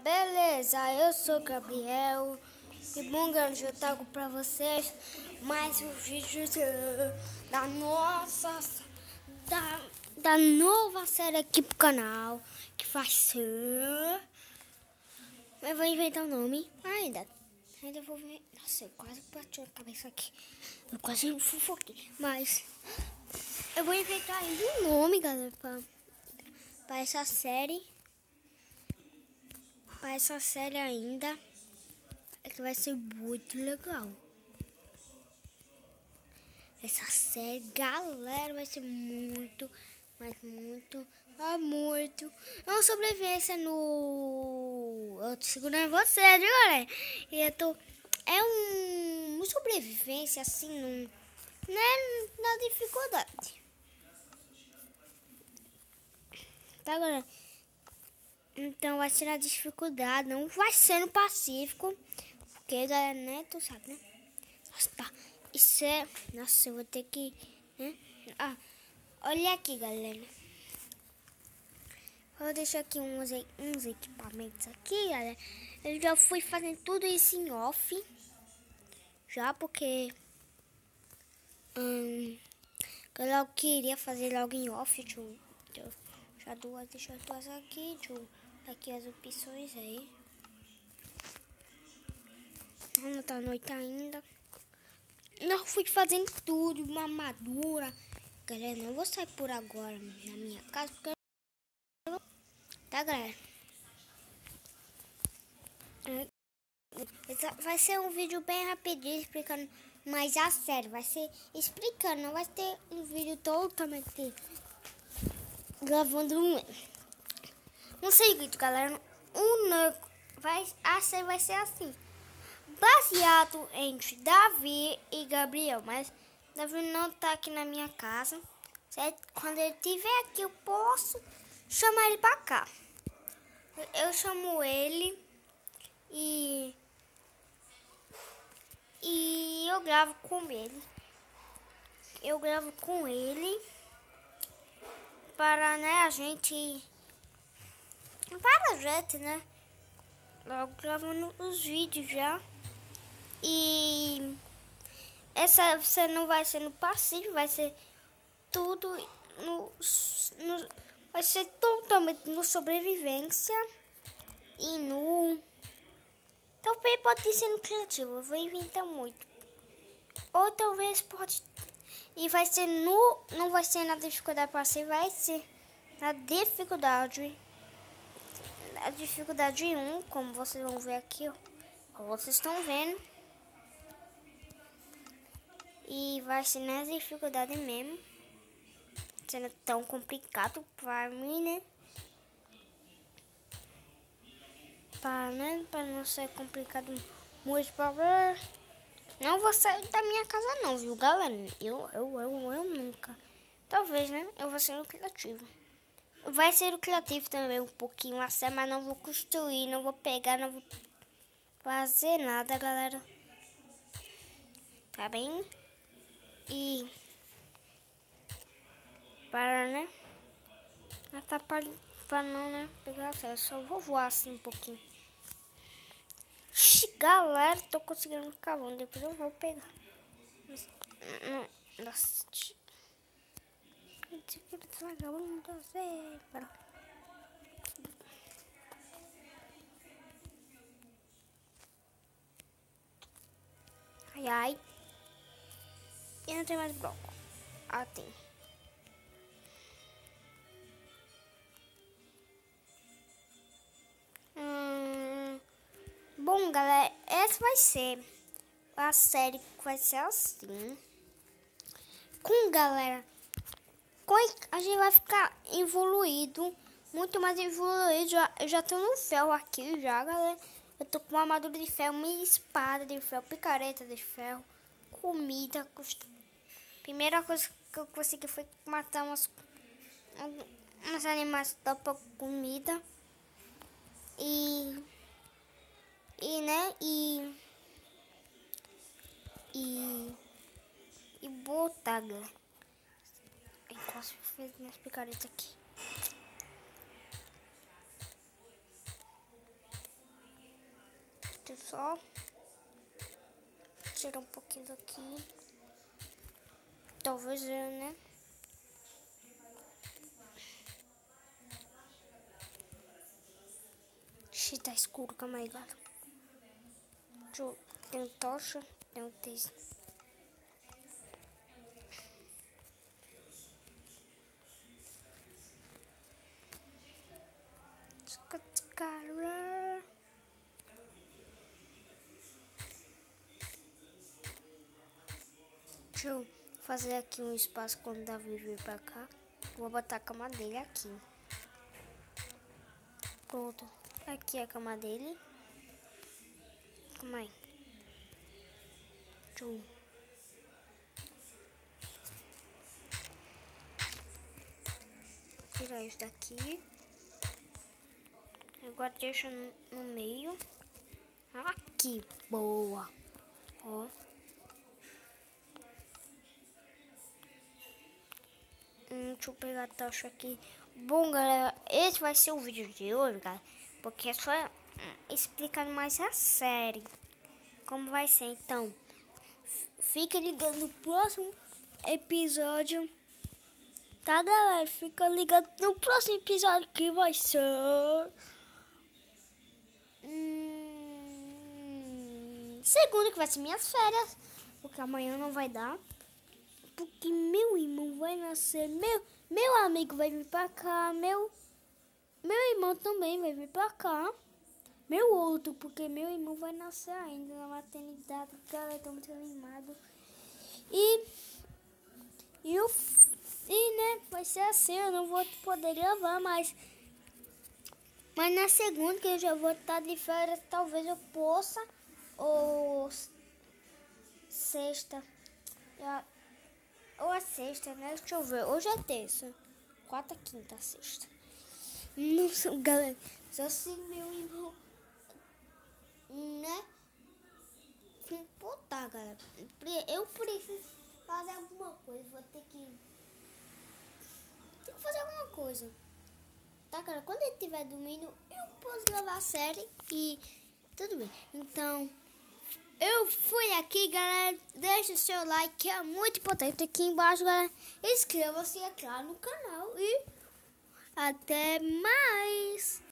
Beleza, eu sou o Gabriel. Que bom que eu trago pra vocês mais um vídeo da nossa da nova série aqui pro canal, que vai ser... Eu vou inventar um nome ainda vou ver. Nossa, eu quase bati a cabeça aqui. Eu quase fofoquei. Mas eu vou inventar ainda um nome, galera, pra essa série. Para essa série ainda, é que vai ser muito legal. Essa série, galera, vai ser muito, mas muito, muito. É uma sobrevivência no... Eu tô segurando você, viu, galera? E eu tô... É uma sobrevivência, assim, né, na dificuldade. Tá, galera? Então vai ser na dificuldade, não vai ser no Pacífico. Porque, galera, né, tu sabe, né? Nossa, tá. Isso é... Nossa, eu vou ter que... né? Ah, olha aqui, galera. Vou deixar aqui uns equipamentos aqui, galera. Eu já fui fazendo tudo isso em off. Já, porque... eu queria fazer logo em off, deixa duas aqui, aqui as opções aí. Não tá noite ainda. Não fui fazendo tudo, uma armadura. Galera, não vou sair por agora na minha casa, porque... Tá, galera? Vai ser um vídeo bem rapidinho, explicando mais a série. Vai ser explicando, não vai ter um vídeo totalmente gravando um seguinte, galera. A série vai ser assim, baseado entre Davi e Gabriel, mas Davi não tá aqui na minha casa, certo? Quando ele estiver aqui, eu posso chamar ele pra cá. Eu chamo ele e eu gravo com ele. Eu gravo com ele para, né, a gente... Para a gente, né? Logo gravando os vídeos já. E essa você não vai ser no Pacífico, vai ser tudo vai ser totalmente no sobrevivência e no... Talvez pode ser no criativo, eu vou inventar muito. Ou talvez pode... E vai ser não vai ser na dificuldade passiva, vai ser na dificuldade... A dificuldade 1, como vocês vão ver aqui, ó. Como vocês estão vendo. E vai ser na dificuldade mesmo. Sendo tão complicado para mim, né? Para não ser complicado muito para ver. Não vou sair da minha casa não, viu, galera? Eu nunca. Talvez, né? Eu vou ser o criativo. Vai ser o criativo também um pouquinho assim, mas não vou construir, não vou pegar, não vou fazer nada, galera. Tá bem? E... Para, né? Tá para não, né? Pegar a só vou voar assim um pouquinho. Galera, tô conseguindo ficar bom. Depois eu vou pegar. Nossa. Ai, ai. E não tem mais bloco. Ah, tem. Bom, galera, essa vai ser a série que vai ser assim. Galera, a gente vai ficar evoluído, muito mais evoluído. Eu já tô no ferro aqui já, galera. Eu tô com uma armadura de ferro, minha espada de ferro, picareta de ferro, comida. Primeira coisa que eu consegui foi matar uns animais para comida. Né? E botar, galera. Eu posso fazer minhas picaretas aqui. só tirar um pouquinho daqui. Talvez eu, né? Ixi, tá escuro, calma aí, galera. Tem um tocha, tem um texto. Deixa eu fazer aqui um espaço quando o Davi vir pra cá. Vou botar a cama dele aqui. Pronto. Aqui é a cama dele. Calma aí. Deixa eu... tirar isso daqui. Agora deixa no meio. Aqui, boa. Ó. Deixa eu pegar a tocha aqui. Bom, galera, esse vai ser o vídeo de hoje, galera. Porque é só explicando mais a série. Como vai ser, então. Fica ligado no próximo episódio. Tá, galera? Fica ligado no próximo episódio que vai ser... segunda, que vai ser minhas férias. Porque amanhã não vai dar. Porque meu irmão vai nascer. Meu amigo vai vir pra cá. Meu irmão também vai vir pra cá. Meu outro, porque meu irmão vai nascer ainda na maternidade. Galera, tô muito animado. E né, vai ser assim, eu não vou poder gravar, mas na segunda, que eu já vou estar de férias, talvez eu possa, ou sexta, ou a sexta, né, deixa eu ver, hoje é terça, quarta, quinta, sexta. Não sei, galera, só se meu irmão, né, computar, galera, eu preciso fazer alguma coisa, vou ter que fazer alguma coisa. Tá, cara? Quando ele estiver dormindo, eu posso gravar a série e tudo bem. Então, eu fui aqui, galera. Deixa o seu like, que é muito importante. Aqui embaixo, galera. Inscreva-se, é claro, no canal. E até mais.